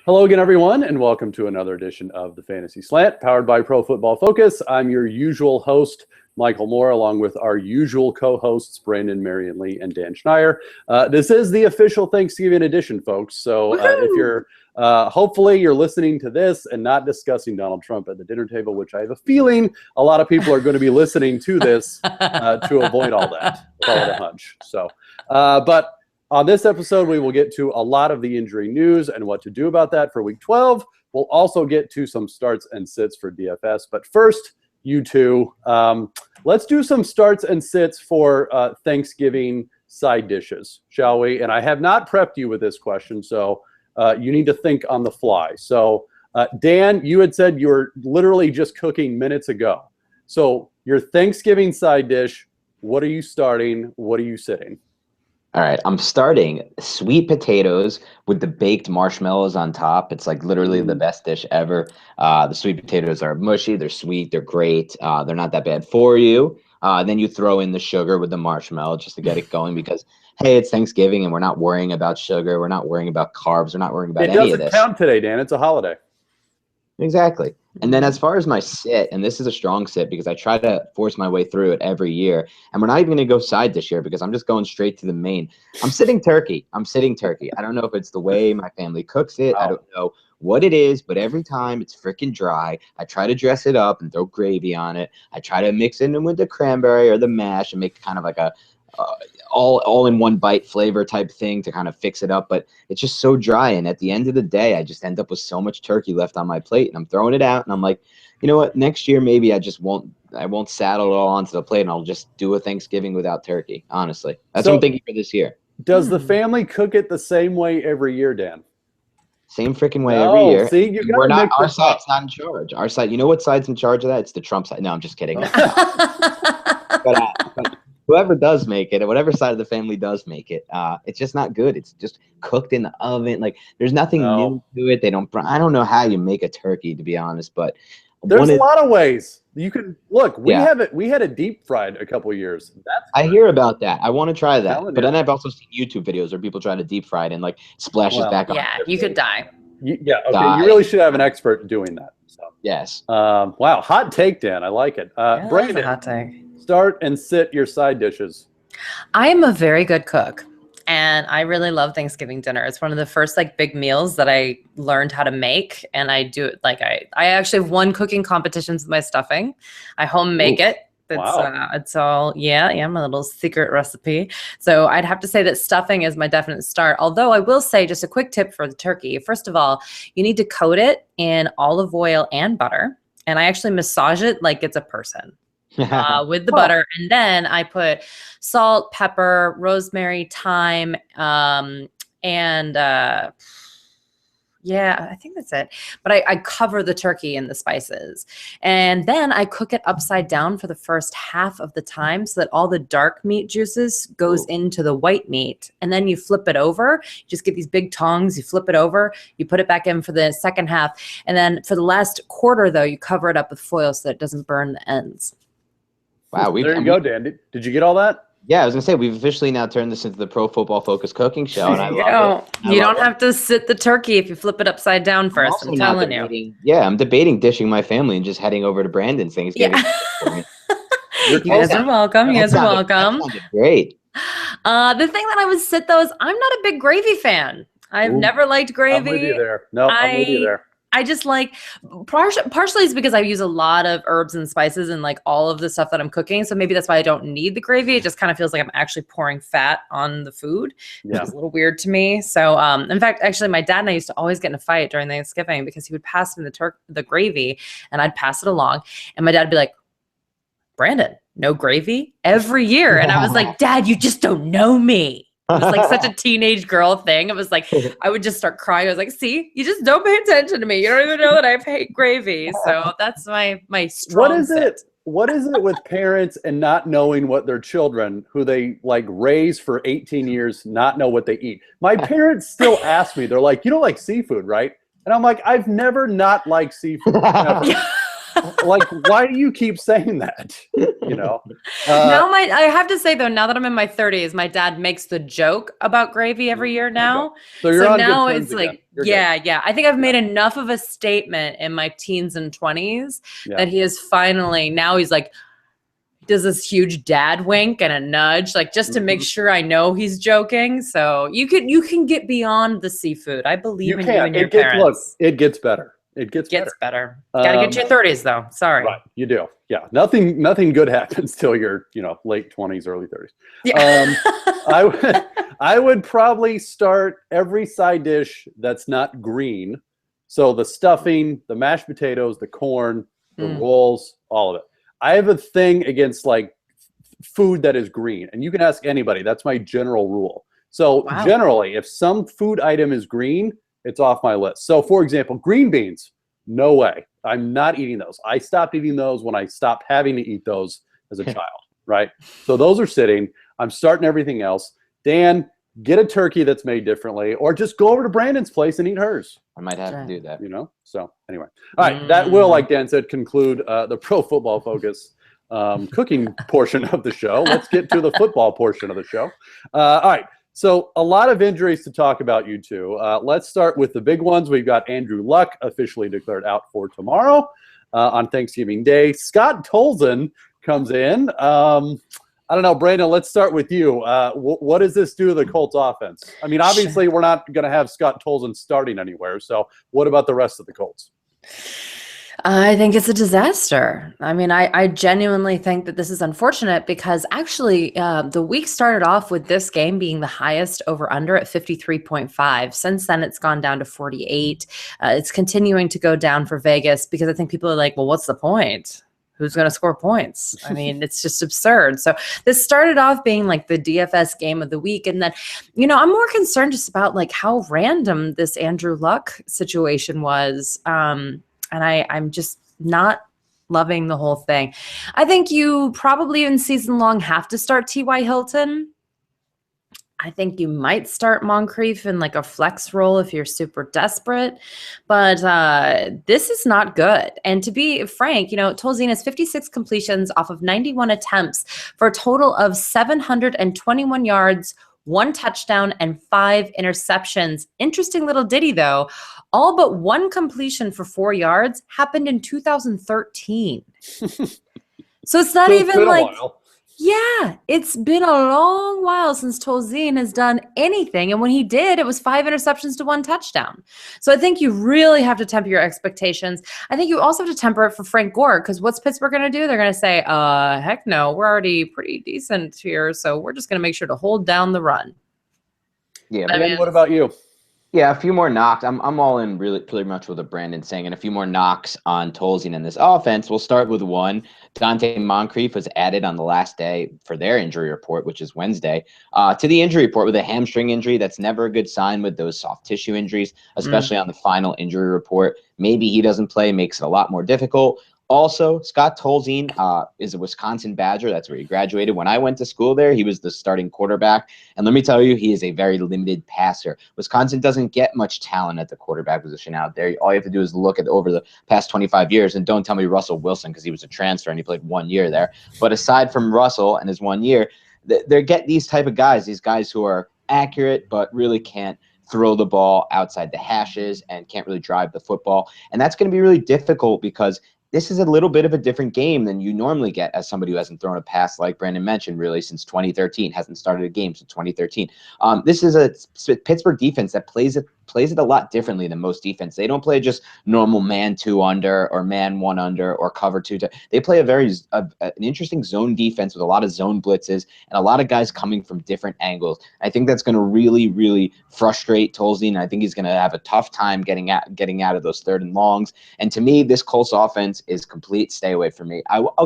Hello again, everyone, and welcome to another edition of the Fantasy Slant, powered by Pro Football Focus. I'm your usual host, Michael Moore, along with our usual co-hosts, Brandon, Marianne Lee, and Dan Schneier. This is the official Thanksgiving edition, folks. So if you're hopefully you're listening to this and not discussing Donald Trump at the dinner table, which I have a feeling a lot of people are going to be listening to this to avoid all that. Call it a hunch. So, but on this episode, we will get to a lot of the injury news and what to do about that for Week 12. We'll also get to some starts and sits for DFS. But first, you two, let's do some starts and sits for Thanksgiving side dishes, shall we? And I have not prepped you with this question, so you need to think on the fly. So, Dan, you had said you were literally just cooking minutes ago. So your Thanksgiving side dish, what are you starting? What are you sitting? All right, I'm starting sweet potatoes with the baked marshmallows on top. It's like literally the best dish ever. The sweet potatoes are mushy, they're sweet, they're great. They're not that bad for you. Then you throw in the sugar with the marshmallow just to get it going because, hey, it's Thanksgiving and we're not worrying about sugar. We're not worrying about carbs. We're not worrying about any of this. It doesn't count today, Dan. It's a holiday. Exactly. And then as far as my sit, and this is a strong sit because I try to force my way through it every year, and we're not even going to go side this year because I'm just going straight to the main. I'm sitting turkey. I don't know if it's the way my family cooks it. I don't know what it is, but every time it's freaking dry. I try to dress it up and throw gravy on it. I try to mix it in with the cranberry or the mash and make kind of like a all in one bite flavor type thing to kind of fix it up, but it's just so dry. And at the end of the day, I just end up with so much turkey left on my plate, and I'm throwing it out. And I'm like, you know what? Next year, maybe I won't saddle it all onto the plate, and I'll just do a Thanksgiving without turkey. Honestly, that's what I'm thinking for this year. Does the family cook it the same way every year, Dan? Same freaking way every year. See, we're not. Our side's not in charge. Our side. You know what side's in charge of that? It's the Trump side. No, I'm just kidding. but whoever does make it, or whatever side of the family does make it, it's just not good. It's just cooked in the oven. Like there's nothing new to it. I don't know how you make a turkey, to be honest, but there's a lot of ways you can look. We had it deep fried a couple of years. I hear about that. I want to try that, but then I've also seen YouTube videos where people try to deep fry it and like splashes back on. Yeah, you could die. Okay. You really should have an expert doing that. So. Yes. Wow, hot take, Dan. I like it. Brandon, that's a hot take. Start and sit your side dishes. I am a very good cook, and I really love Thanksgiving dinner. It's one of the first big meals that I learned how to make, and I do it I actually have won cooking competitions with my stuffing. I home make it. It's all my little secret recipe. So I'd have to say that stuffing is my definite start. Although I will say just a quick tip for the turkey. First of all, you need to coat it in olive oil and butter, and I actually massage it like it's a person. With the butter, and then I put salt, pepper, rosemary, thyme, and I think that's it. But I cover the turkey in the spices, and then I cook it upside down for the first half of the time so that all the dark meat juices goes into the white meat, and then you flip it over. You just get these big tongs, you flip it over, you put it back in for the second half, and then for the last quarter, though, you cover it up with foil so that it doesn't burn the ends. Wow, there you go, Dan. Did you get all that? Yeah, I was gonna say we've officially now turned this into the Pro Football Focus cooking show, and I love it. You don't have to sit the turkey if you flip it upside down first. I'm telling you. Yeah, I'm debating dishing my family and just heading over to Brandon's Thanksgiving. Yeah. You guys are welcome. You guys are welcome. Great. The thing that I would sit though is I'm not a big gravy fan. I've never liked gravy. I'm with you there. No, I'm with you there. I just partially it's because I use a lot of herbs and spices and all of the stuff that I'm cooking. So maybe that's why I don't need the gravy. It just kind of feels like I'm actually pouring fat on the food, which is a little weird to me. So, in fact, actually my dad and I used to always get in a fight during Thanksgiving because he would pass me the gravy and I'd pass it along. And my dad would be like, Brandon, no gravy every year. And I was like, Dad, you just don't know me. It was such a teenage girl thing. It was I would just start crying. I was like, see, you just don't pay attention to me. You don't even know that I hate gravy. So that's my strong sit. What is it with parents and not knowing what their children, who they raise for 18 years, not know what they eat? My parents still ask me, they're like, you don't like seafood, right? And I'm like, I've never not liked seafood. Never. Like, why do you keep saying that? You know. Now I have to say though, now that I'm in my 30s, my dad makes the joke about gravy every year now. Okay. So you're on now good terms it's again. like, You're yeah. I think I've made enough of a statement in my teens and 20s that he is finally, now he's like, does this huge dad wink and a nudge, like just to make sure I know he's joking. So you can get beyond the seafood. I believe in you and your parents. Look, it gets better. It gets better. Got to get to your 30s though. Sorry. Right, you do. Yeah, nothing good happens till you're late 20s, early 30s. Yeah. I would probably start every side dish that's not green. So the stuffing, the mashed potatoes, the corn, the rolls, all of it. I have a thing against like food that is green, and you can ask anybody. That's my general rule. So generally, if some food item is green, it's off my list. So for example, green beans, no way. I'm not eating those. I stopped eating those when I stopped having to eat those as a child, right? So those are sitting. I'm starting everything else. Dan, get a turkey that's made differently, or just go over to Brandon's place and eat hers. I might have to do that. So anyway. All right, that will, like Dan said, conclude the Pro Football Focus cooking portion of the show. Let's get to the football portion of the show. All right, so a lot of injuries to talk about, you two. Let's start with the big ones. We've got Andrew Luck officially declared out for tomorrow on Thanksgiving Day. Scott Tolzien comes in. I don't know, Brandon, let's start with you. What does this do to the Colts offense? I mean, obviously, we're not going to have Scott Tolzien starting anywhere. So what about the rest of the Colts? I think it's a disaster. I mean, I genuinely think that this is unfortunate because actually the week started off with this game being the highest over under at 53.5. Since then, it's gone down to 48. It's continuing to go down for Vegas because I think people are like, well, what's the point? Who's going to score points? I mean, it's just absurd. So this started off being like the DFS game of the week. And then, I'm more concerned just about like how random this Andrew Luck situation was. And I'm just not loving the whole thing. I think you probably in season long have to start T.Y. Hilton. I think you might start Moncrief in like a flex role if you're super desperate, but this is not good. And to be frank, Tolzien has 56 completions off of 91 attempts for a total of 721 yards, 1 touchdown, and 5 interceptions. Interesting little ditty though. All but 1 completion for 4 yards happened in 2013. So it's not even like. Yeah, it's been a long while since Tolzien has done anything. And when he did, it was 5 interceptions to 1 touchdown. So I think you really have to temper your expectations. I think you also have to temper it for Frank Gore, because what's Pittsburgh going to do? They're going to say, heck no, we're already pretty decent here. So we're just going to make sure to hold down the run. Yeah. But what about you? Yeah, a few more knocks. I'm all in really pretty much with what Brandon's saying, and a few more knocks on Tolzien in this offense. We'll start with one. Dante Moncrief was added on the last day for their injury report, which is Wednesday, to the injury report with a hamstring injury. That's never a good sign with those soft tissue injuries, especially on the final injury report. Maybe he doesn't play, makes it a lot more difficult. Also, Scott Tolzien is a Wisconsin Badger. That's where he graduated. When I went to school there, he was the starting quarterback. And let me tell you, he is a very limited passer. Wisconsin doesn't get much talent at the quarterback position out there. All you have to do is look at over the past 25 years. And don't tell me Russell Wilson, because he was a transfer and he played 1 year there. But aside from Russell and his 1 year, they get these type of guys, these guys who are accurate but really can't throw the ball outside the hashes and can't really drive the football. And that's going to be really difficult because this is a little bit of a different game than you normally get as somebody who hasn't thrown a pass, like Brandon mentioned, really since 2013, hasn't started a game since 2013. This is a Pittsburgh defense that plays it a lot differently than most defense. They don't play just normal man 2 under or man 1 under or cover 2. They play an interesting zone defense with a lot of zone blitzes and a lot of guys coming from different angles. I think that's going to really, really frustrate Tolzien. I think he's going to have a tough time getting out of those 3rd and longs. And to me, this Colts offense is complete stay away from me.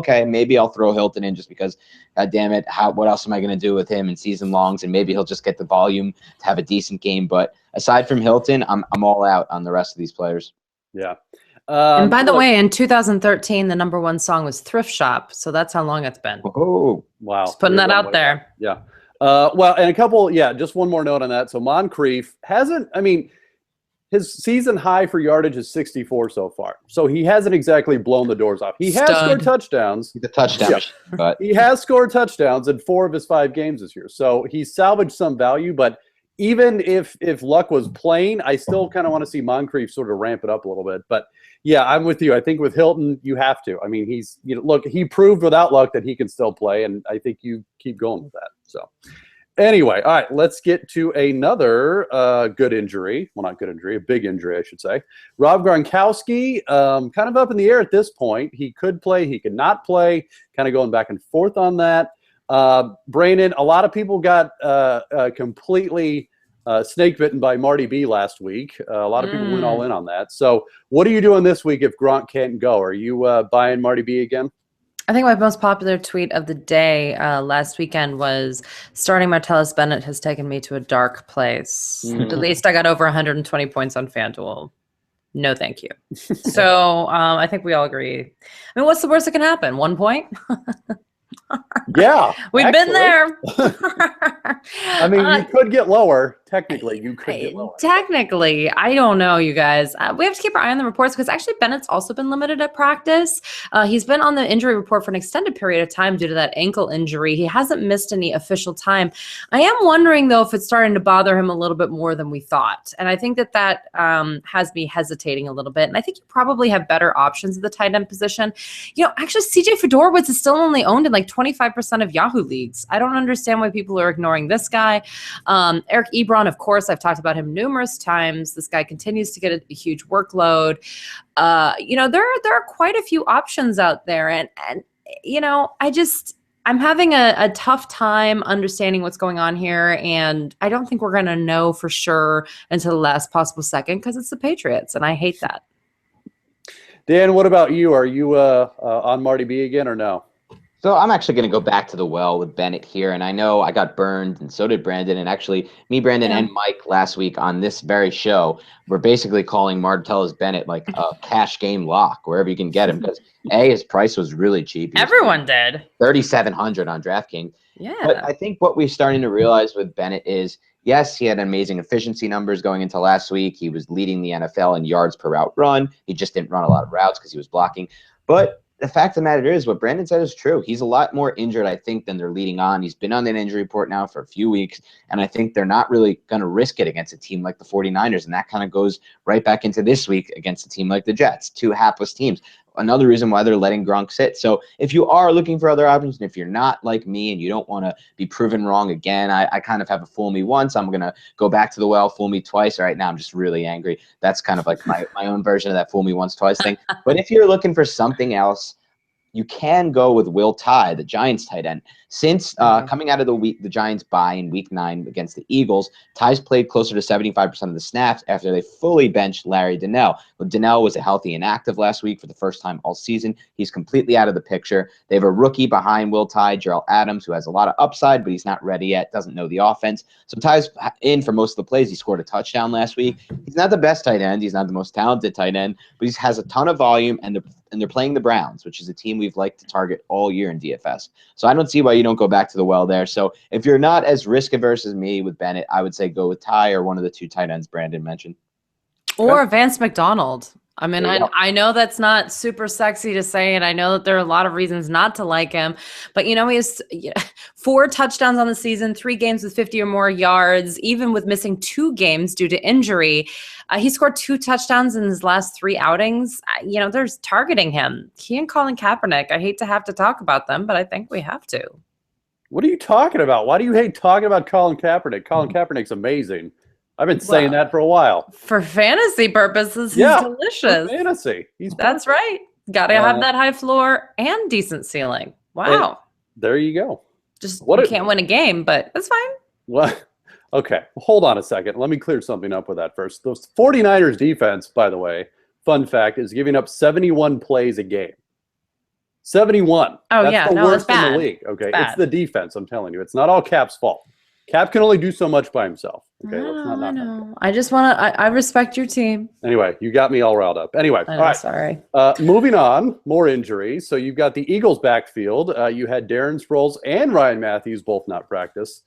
Maybe I'll throw Hilton in just because, God damn it, what else am I going to do with him in season longs? And maybe he'll just get the volume to have a decent game. But aside from Hilton, I'm all out on the rest of these players. Yeah. And by the way, in 2013, the #1 song was Thrift Shop. So that's how long it's been. Oh, wow. Just putting that out there. Yeah. And just one more note on that. So Moncrief his season high for yardage is 64 so far. So he hasn't exactly blown the doors off. He has scored touchdowns. He's a touchdown machine, but he has scored touchdowns in 4 of his 5 games this year. So he's salvaged some value, but even if Luck was playing, I still kind of want to see Moncrief sort of ramp it up a little bit. But yeah, I'm with you. I think with Hilton, you have to. I mean, look, he proved without Luck that he can still play, and I think you keep going with that. So anyway, all right, let's get to another good injury. Well, not good injury, a big injury, I should say. Rob Gronkowski, kind of up in the air at this point. He could play, he could not play, kind of going back and forth on that. Brandon, a lot of people got completely snake bitten by Marty B last week. A lot of people went all in on that. So what are you doing this week if Gronk can't go? Are you buying Marty B again? I think my most popular tweet of the day last weekend was starting Martellus Bennett has taken me to a dark place. At least I got over 120 points on FanDuel. No, thank you. So I think we all agree. I mean, what's the worst that can happen? 1 point? Yeah. We've been there. I mean, you could get lower. Technically, you could get lower. Technically, I don't know, you guys. We have to keep our eye on the reports because actually Bennett's also been limited at practice. He's been on the injury report for an extended period of time due to that ankle injury. He hasn't missed any official time. I am wondering, though, if it's starting to bother him a little bit more than we thought. And I think that has me hesitating a little bit. And I think you probably have better options at the tight end position. Actually, CJ Fedorowicz is still only owned in like 25% of Yahoo leagues. I don't understand why people are ignoring this guy. Eric Ebron, of course, I've talked about him numerous times. This guy continues to get a huge workload. There are quite a few options out there. And I'm having a tough time understanding what's going on here. And I don't think we're going to know for sure until the last possible second because it's the Patriots. And I hate that. Dan, what about you? Are you on Marty B again or no? So I'm actually going to go back to the well with Bennett here. And I know I got burned, and so did Brandon. And actually, me, Brandon, and Mike last week on this very show were basically calling Martellus Bennett like a cash game lock, wherever you can get him. Because, his price was really cheap. Everyone did. $3,700 on DraftKings. Yeah. But I think what we're starting to realize with Bennett is, yes, he had amazing efficiency numbers going into last week. He was leading the NFL in yards per route run. He just didn't run a lot of routes because he was blocking. But the fact of the matter is what Brandon said is true. He's a lot more injured, I think, than they're leading on. He's been on that injury report now for a few weeks, and I think they're not really going to risk it against a team like the 49ers, and that kind of goes right back into this week against a team like the Jets, 2 hapless teams. Another reason why they're letting Gronk sit. So if you are looking for other options, and if you're not like me and you don't want to be proven wrong again, I kind of have a fool me once. I'm going to go back to the well, fool me twice. Right now, I'm just really angry. That's kind of like my own version of that fool me once, twice thing. But if you're looking for something else, you can go with Will Tye, the Giants tight end. Since coming out of the Giants bye in Week 9 against the Eagles, Ty's played closer to 75% of the snaps after they fully benched Larry Donnell. Well, Donnell was healthy and active last week for the first time all season. He's completely out of the picture. They have a rookie behind Will Tye, Gerald Adams, who has a lot of upside, but he's not ready yet, doesn't know the offense. So Ty's in for most of the plays. He scored a touchdown last week. He's not the best tight end. He's not the most talented tight end, but he has a ton of volume, and they're playing the Browns, which is a team we've liked to target all year in DFS. So I don't see why you don't go back to the well there. So if you're not as risk averse as me with Bennett, I would say go with Ty or one of the 2 tight ends Brandon mentioned. Or Vance McDonald. I mean, I know that's not super sexy to say, and I know that there are a lot of reasons not to like him, but he has 4 touchdowns on the season, 3 games with 50 or more yards, even with missing 2 games due to injury. He scored 2 touchdowns in his last 3 outings. There's targeting him. He and Colin Kaepernick, I hate to have to talk about them, but I think we have to. What are you talking about? Why do you hate talking about Colin Kaepernick? Colin Kaepernick's amazing. I've been saying that for a while. For fantasy purposes, he's delicious. For fantasy. That's right. Got to have that high floor and decent ceiling. Wow. There you go. Just can't win a game, but that's fine. What? Okay. Hold on a second. Let me clear something up with that first. Those 49ers defense, by the way, fun fact, is giving up 71 plays a game. 71. Oh, That's the worst in the league. Okay. It's the defense, I'm telling you. It's not all Cap's fault. Cap can only do so much by himself. Okay, let's not knock him. I just want to. I respect your team. Anyway, you got me all riled up. Anyway, all right. Sorry. Moving on, more injuries. So you've got the Eagles backfield. You had Darren Sproles and Ryan Matthews both not practice.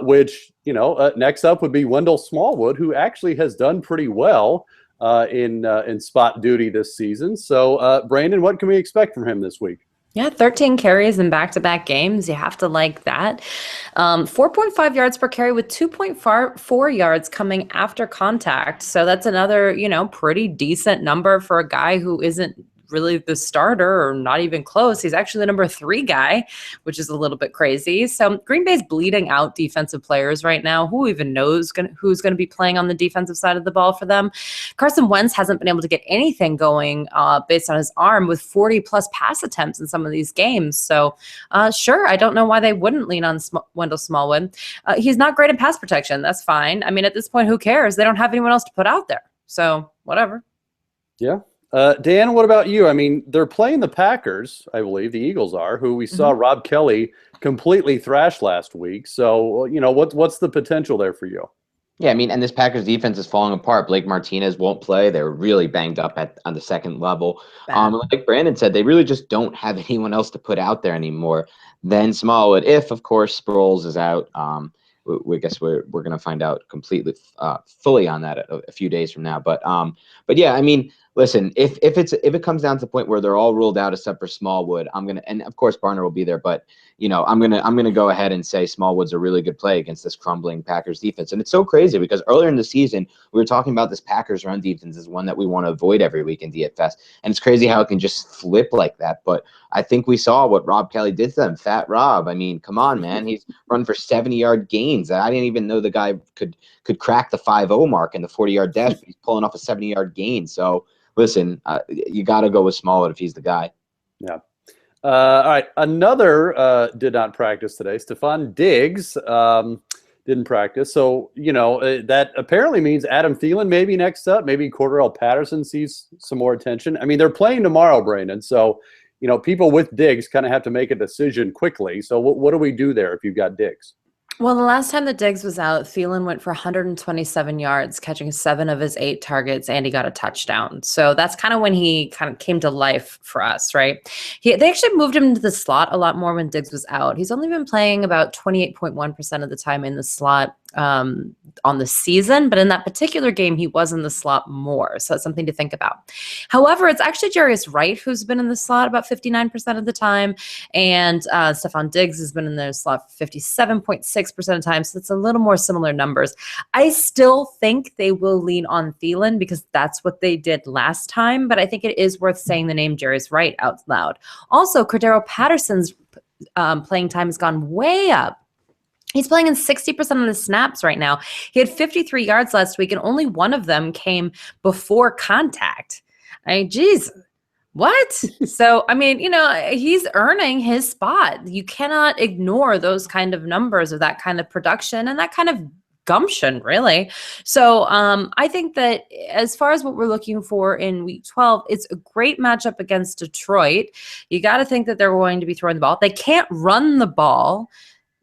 which, next up would be Wendell Smallwood, who actually has done pretty well in spot duty this season. So, Brandon, what can we expect from him this week? Yeah, 13 carries in back-to-back games. You have to like that. 4.5 yards per carry with 2.4 yards coming after contact. So that's another, pretty decent number for a guy who isn't really the starter or not even close. He's actually the number 3 guy, which is a little bit crazy. So Green Bay's bleeding out defensive players right now. Who even knows who's going to be playing on the defensive side of the ball for them? Carson Wentz hasn't been able to get anything going based on his arm with 40 plus pass attempts in some of these games. So sure, I don't know why they wouldn't lean on Wendell Smallwood. He's not great in pass protection. That's fine. I mean, at this point, who cares? They don't have anyone else to put out there. So whatever. Yeah. Dan, what about you? I mean, they're playing the Packers, I believe, the Eagles are, who we saw Rob Kelly completely thrash last week. So, what's the potential there for you? Yeah, I mean, and this Packers defense is falling apart. Blake Martinez won't play. They're really banged up on the second level. Like Brandon said, they really just don't have anyone else to put out there anymore than Smallwood. If, of course, Sproles is out, we guess we're going to find out completely fully on that a few days from now. But yeah, I mean, listen, if it comes down to the point where they're all ruled out except for Smallwood, and of course Barner will be there, but I'm gonna go ahead and say Smallwood's a really good play against this crumbling Packers defense. And it's so crazy because earlier in the season we were talking about this Packers run defense as one that we want to avoid every week in DFS, and it's crazy how it can just flip like that. But I think we saw what Rob Kelly did to them. Fat Rob, I mean, come on, man, he's run for 70-yard gains. I didn't even know the guy could crack the 5-0 mark in the 40-yard dash, but he's pulling off a 70-yard gain. So listen, you got to go with Smallwood if he's the guy. Yeah. All right. Another did not practice today. Stephon Diggs didn't practice. So, that apparently means Adam Thielen maybe next up. Maybe Cordarrelle Patterson sees some more attention. I mean, they're playing tomorrow, Brandon. So, people with Diggs kind of have to make a decision quickly. So what do we do there if you've got Diggs? Well, the last time that Diggs was out, Thielen went for 127 yards, catching 7 of his 8 targets, and he got a touchdown. So that's kind of when he kind of came to life for us, right? They actually moved him into the slot a lot more when Diggs was out. He's only been playing about 28.1% of the time in the slot on the season, but in that particular game, he was in the slot more. So it's something to think about. However, it's actually Jarius Wright who's been in the slot about 59% of the time, and Stephon Diggs has been in the slot 57.6% of the time. So it's a little more similar numbers. I still think they will lean on Thielen because that's what they did last time, but I think it is worth saying the name Jarius Wright out loud. Also, Cordarrelle Patterson's playing time has gone way up. He's playing in 60% of the snaps right now. He had 53 yards last week, and only one of them came before contact. Geez, what? So, I mean, he's earning his spot. You cannot ignore those kind of numbers or that kind of production and that kind of gumption, really. So I think that as far as what we're looking for in week 12, it's a great matchup against Detroit. You got to think that they're going to be throwing the ball. They can't run the ball.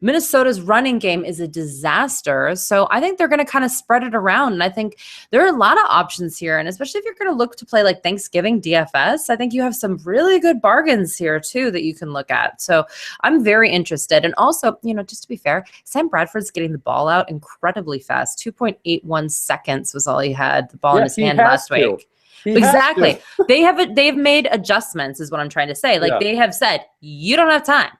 Minnesota's running game is a disaster. So I think they're going to kind of spread it around. And I think there are a lot of options here. And especially if you're going to look to play like Thanksgiving DFS, I think you have some really good bargains here too that you can look at. So I'm very interested. And also, just to be fair, Sam Bradford's getting the ball out incredibly fast. 2.81 seconds was all he had the ball in his hand last week. Exactly. They've made adjustments is what I'm trying to say. Like they have said, you don't have time.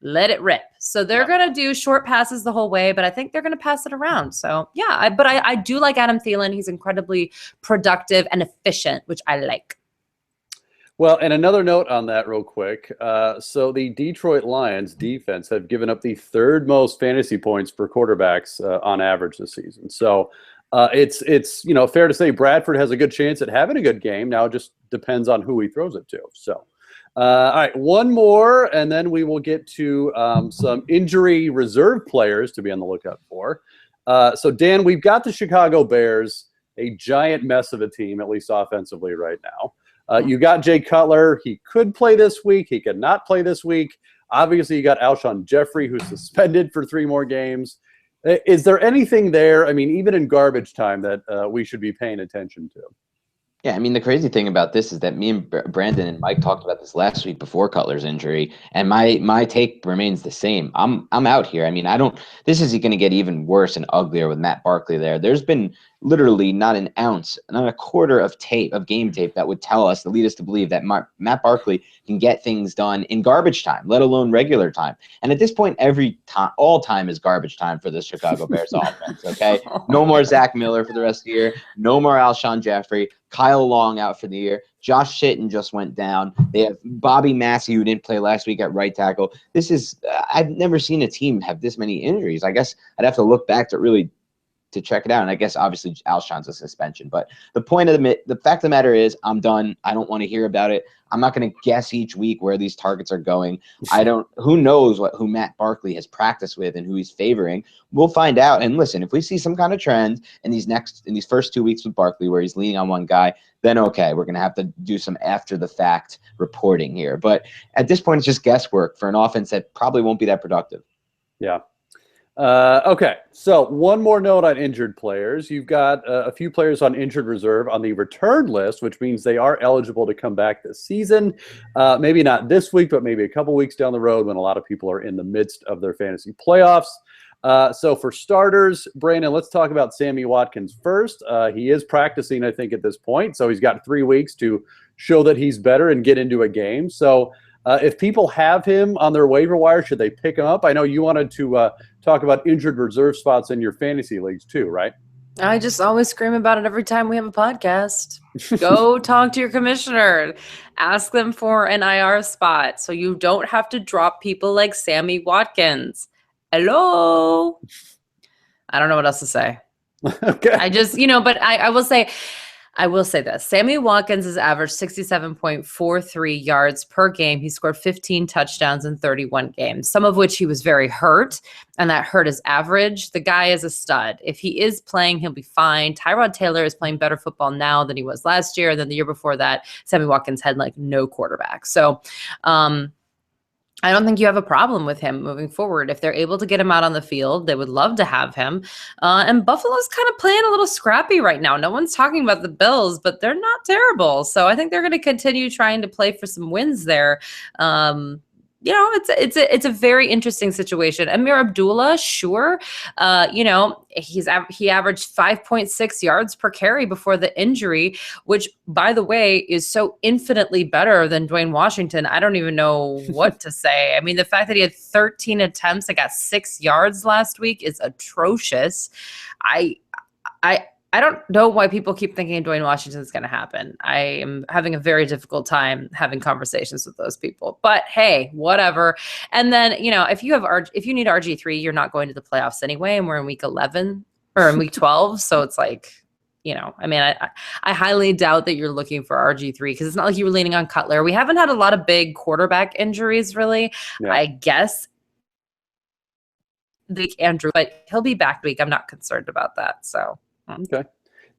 Let it rip. So they're going to do short passes the whole way, but I think they're going to pass it around. So yeah, but I do like Adam Thielen. He's incredibly productive and efficient, which I like. Well, and another note on that real quick. So the Detroit Lions defense have given up the 3rd most fantasy points for quarterbacks on average this season. So it's fair to say Bradford has a good chance at having a good game. Now it just depends on who he throws it to. So. All right, one more, and then we will get to some injury reserve players to be on the lookout for. So, Dan, we've got the Chicago Bears, a giant mess of a team, at least offensively right now. You got Jay Cutler. He could play this week. He could not play this week. Obviously, you got Alshon Jeffrey, who's suspended for 3 more games. Is there anything there, I mean, even in garbage time, that we should be paying attention to? Yeah, I mean, the crazy thing about this is that me and Brandon and Mike talked about this last week before Cutler's injury, and my take remains the same. I'm out here. I mean, I don't. This is going to get even worse and uglier with Matt Barkley there. There's been literally not an ounce, not a quarter of game tape that would lead us to believe that Matt Barkley can get things done in garbage time, let alone regular time. And at this point, all time is garbage time for the Chicago Bears offense. Okay, no more Zach Miller for the rest of the year. No more Alshon Jeffrey. Kyle Long out for the year. Josh Sitton just went down. They have Bobby Massey, who didn't play last week at right tackle. This is I've never seen a team have this many injuries. I guess I'd have to look back to check it out. And I guess obviously Alshon's a suspension. But the fact of the matter is I'm done. I don't want to hear about it. I'm not going to guess each week where these targets are going. Who knows who Matt Barkley has practiced with and who he's favoring. We'll find out. And listen, if we see some kind of trend in these first 2 weeks with Barkley where he's leaning on one guy, then okay, we're going to have to do some after the fact reporting here. But at this point, it's just guesswork for an offense that probably won't be that productive. Yeah. Okay, so one more note on injured players. You've got a few players on injured reserve on the return list, which means they are eligible to come back this season. Maybe not this week, but maybe a couple weeks down the road when a lot of people are in the midst of their fantasy playoffs. So for starters, Brandon, let's talk about Sammy Watkins first. He is practicing, I think, at this point, so he's got 3 weeks to show that he's better and get into a game. So if people have him on their waiver wire, should they pick him up? I know you wanted to talk about injured reserve spots in your fantasy leagues too, right? I just always scream about it every time we have a podcast. Go talk to your commissioner. Ask them for an IR spot so you don't have to drop people like Sammy Watkins. Hello? I don't know what else to say. Okay. I just, but I will say this. Sammy Watkins has averaged 67.43 yards per game. He scored 15 touchdowns in 31 games, some of which he was very hurt, and that hurt his average. The guy is a stud. If he is playing, he'll be fine. Tyrod Taylor is playing better football now than he was last year. Than the year before that, Sammy Watkins had no quarterback. So, I don't think you have a problem with him moving forward. If they're able to get him out on the field, they would love to have him. And Buffalo's kind of playing a little scrappy right now. No one's talking about the Bills, but they're not terrible. So I think they're going to continue trying to play for some wins there. It's a very interesting situation. Amir Abdullah, sure. He averaged 5.6 yards per carry before the injury, which, by the way, is so infinitely better than Dwayne Washington. I don't even know what to say. I mean, the fact that he had 13 attempts and got 6 yards last week is atrocious. I don't know why people keep thinking Dwayne Washington is going to happen. I am having a very difficult time having conversations with those people. But hey, whatever. And then, if you need RG3, you're not going to the playoffs anyway, and we're in week 11 or in week 12. So it's like, I highly doubt that you're looking for RG3 because it's not like you were leaning on Cutler. We haven't had a lot of big quarterback injuries, really. Yeah. I guess Andrew, but he'll be back week. I'm not concerned about that. So. Okay.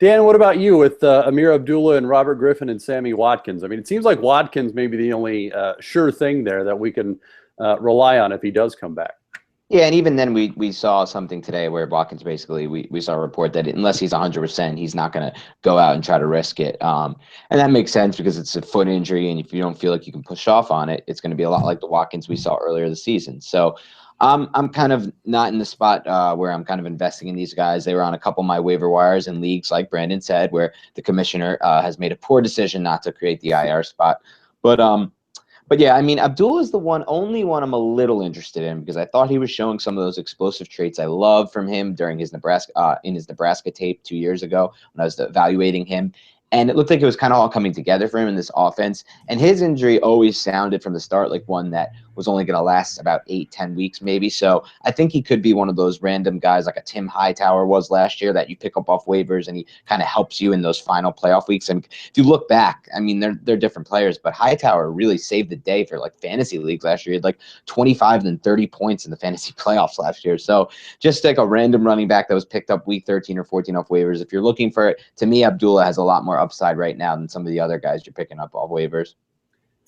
Dan, what about you with Amir Abdullah and Robert Griffin and Sammy Watkins? I mean, it seems like Watkins may be the only sure thing there that we can rely on if he does come back. Yeah, and even then we saw something today where Watkins basically, we saw a report that unless he's 100%, he's not going to go out and try to risk it. And that makes sense because it's a foot injury, and if you don't feel like you can push off on it, it's going to be a lot like the Watkins we saw earlier this season. So I'm kind of not in the spot where I'm kind of investing in these guys. They were on a couple of my waiver wires in leagues, like Brandon said, where the commissioner has made a poor decision not to create the IR spot. But yeah, I mean, Abdullah is the only one I'm a little interested in because I thought he was showing some of those explosive traits I love from him during his Nebraska tape 2 years ago when I was evaluating him. And it looked like it was kind of all coming together for him in this offense. And his injury always sounded from the start like one that was only going to last about 8-10 weeks maybe. So I think he could be one of those random guys like a Tim Hightower was last year that you pick up off waivers and he kind of helps you in those final playoff weeks. And if you look back, I mean, they're different players, but Hightower really saved the day for like fantasy leagues last year. He had like 25 and 30 points in the fantasy playoffs last year. So just like a random running back that was picked up week 13 or 14 off waivers. If you're looking for it, to me, Abdullah has a lot more upside right now than some of the other guys you're picking up off waivers.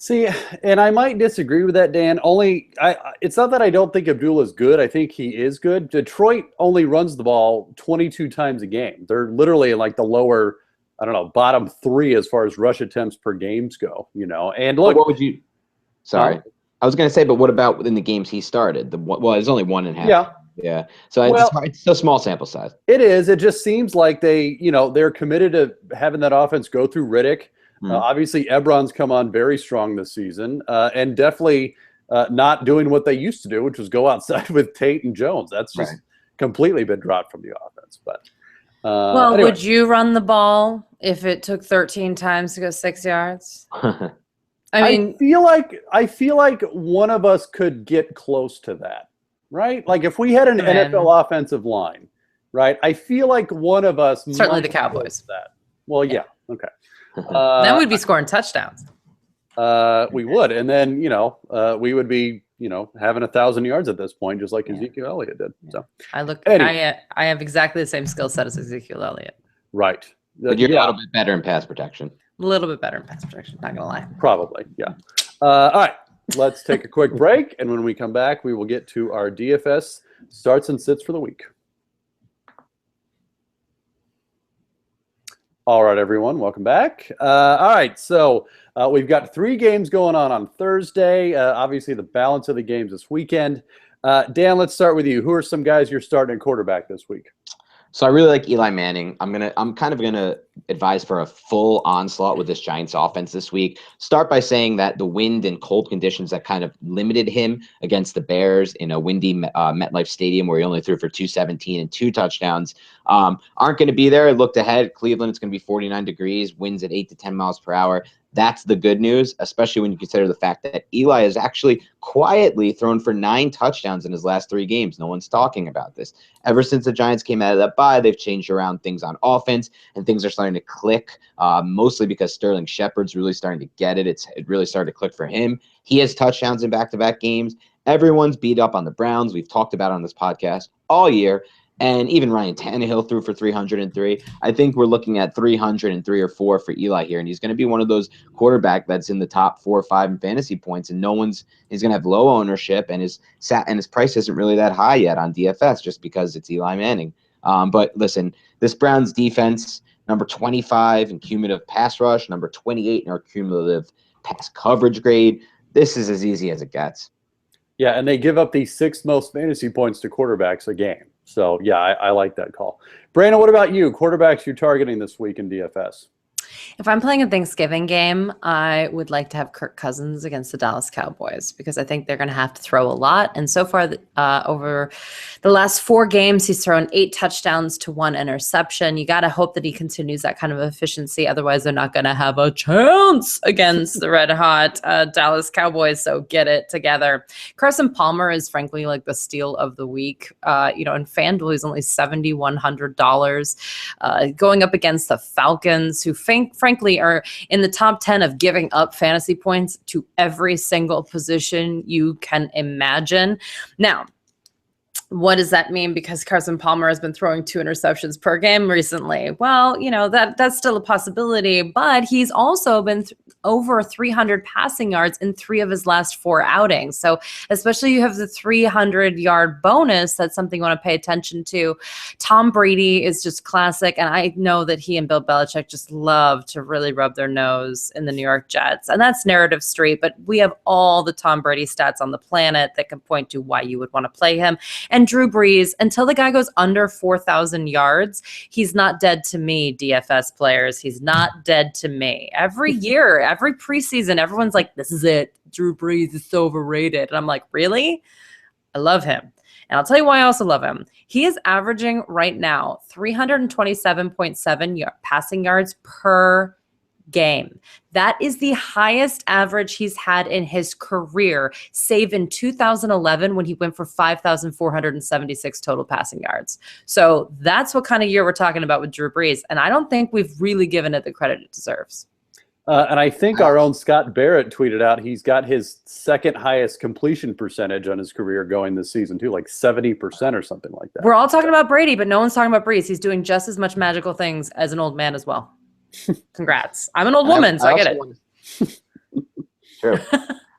See, and I might disagree with that, Dan. It's not that I don't think Abdullah is good. I think he is good. Detroit only runs the ball 22 times a game. They're literally in like the lower I don't know, bottom 3 as far as rush attempts per games go, And look, what would you? Sorry, I was going to say, but what about within the games he started? There's only 1.5. Yeah. So it's a small sample size. It is. It just seems like they're committed to having that offense go through Riddick. Obviously, Ebron's come on very strong this season, and definitely not doing what they used to do, which was go outside with Tate and Jones. That's just completely been dropped from the offense. But anyway. Would you run the ball if it took 13 times to go 6 yards? I feel like one of us could get close to that, right? Like if we had an NFL offensive line, right? I feel like one of us certainly the Cowboys. That. Well, yeah, okay. Then we'd be scoring touchdowns. We would, and then we would be having 1,000 yards at this point, just like Ezekiel Elliott did. So I have exactly the same skill set as Ezekiel Elliott. Right, but you're a little bit better in pass protection. A little bit better in pass protection, not gonna lie. Probably, yeah. All right, let's take a quick break, and when we come back, we will get to our DFS starts and sits for the week. All right, everyone, welcome back. All right, so we've got 3 games going on Thursday. Obviously, the balance of the games this weekend. Dan, let's start with you. Who are some guys you're starting at quarterback this week? So I really like Eli Manning. I'm kind of gonna advise for a full onslaught with this Giants offense this week. Start by saying that the wind and cold conditions that kind of limited him against the Bears in a windy MetLife Stadium where he only threw for 217 and 2 touchdowns aren't going to be there. I looked ahead. Cleveland, it's going to be 49 degrees, winds at 8 to 10 miles per hour. That's the good news, especially when you consider the fact that Eli has actually quietly thrown for 9 touchdowns in his last 3 games. No one's talking about this. Ever since the Giants came out of that bye, they've changed around things on offense, and things are starting to click, mostly because Sterling Shepard's really starting to get it. It really started to click for him. He has touchdowns in back-to-back games. Everyone's beat up on the Browns. We've talked about it on this podcast all year. And even Ryan Tannehill threw for 303. I think we're looking at 303 or 4 for Eli here. And he's going to be one of those quarterback that's in the top 4 or 5 in fantasy points. And he's going to have low ownership, and his price isn't really that high yet on DFS just because it's Eli Manning. But listen, this Browns defense, number 25 in cumulative pass rush, number 28 in our cumulative pass coverage grade. This is as easy as it gets. Yeah, and they give up the 6th most fantasy points to quarterbacks a game. So, yeah, I like that call. Brandon, what about you? Quarterbacks you're targeting this week in DFS? If I'm playing a Thanksgiving game, I would like to have Kirk Cousins against the Dallas Cowboys because I think they're going to have to throw a lot. And so far, over the last 4 games, he's thrown 8 touchdowns to 1 interception. You got to hope that he continues that kind of efficiency. Otherwise, they're not going to have a chance against the red-hot Dallas Cowboys. So get it together. Carson Palmer is, frankly, like the steal of the week. In FanDuel, he's only $7,100 going up against the Falcons, who frankly are in the top 10 of giving up fantasy points to every single position you can imagine. Now, what does that mean? Because Carson Palmer has been throwing 2 interceptions per game recently. Well, that's still a possibility, but he's also been over 300 passing yards in 3 of his last 4 outings. So especially you have the 300-yard bonus, that's something you want to pay attention to. Tom Brady is just classic, and I know that he and Bill Belichick just love to really rub their nose in the New York Jets, and that's narrative street, but we have all the Tom Brady stats on the planet that can point to why you would want to play him. And Drew Brees, until the guy goes under 4,000 yards, he's not dead to me, DFS players. He's not dead to me. Every year, every preseason, everyone's like, this is it. Drew Brees is so overrated. And I'm like, really? I love him. And I'll tell you why I also love him. He is averaging right now 327.7 passing yards per game. That is the highest average he's had in his career, save in 2011 when he went for 5,476 total passing yards. So that's what kind of year we're talking about with Drew Brees. And I don't think we've really given it the credit it deserves. And I think our own Scott Barrett tweeted out he's got his 2nd highest completion percentage on his career going this season too, like 70% or something like that. We're all talking about Brady, but no one's talking about Brees. He's doing just as much magical things as an old man as well. Congrats. I'm an old woman, so I get it. True.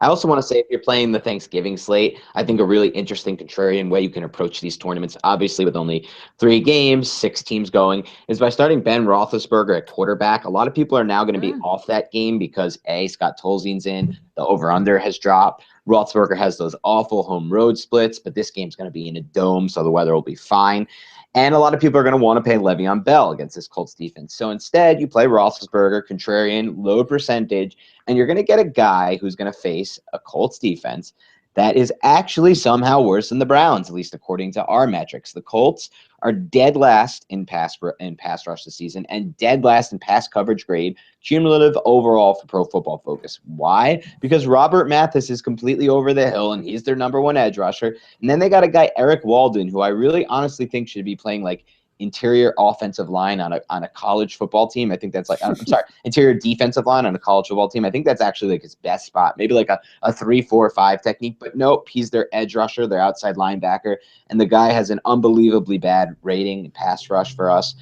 I also want to say, if you're playing the Thanksgiving slate, I think a really interesting contrarian way you can approach these tournaments, obviously with only 3 games, 6 teams going, is by starting Ben Roethlisberger at quarterback. A lot of people are now going to be off that game because Scott Tolzien's in, the over/under has dropped. Roethlisberger has those awful home road splits, but this game's going to be in a dome, so the weather will be fine. And a lot of people are going to want to pay Le'Veon Bell against this Colts defense. So instead, you play Roethlisberger, contrarian, low percentage, and you're going to get a guy who's going to face a Colts defense that is actually somehow worse than the Browns, at least according to our metrics. The Colts are dead last in pass rush this season and dead last in pass coverage grade, cumulative overall for Pro Football Focus. Why? Because Robert Mathis is completely over the hill, and he's their #1 edge rusher. And then they got a guy, Eric Walden, who I really honestly think should be playing like interior offensive line on a college football team. I think that's like, I'm sorry, interior defensive line on a college football team. I think that's actually like his best spot, maybe like a 3-4-5 technique, but nope, he's their edge rusher, their outside linebacker. And the guy has an unbelievably bad rating in pass rush for us.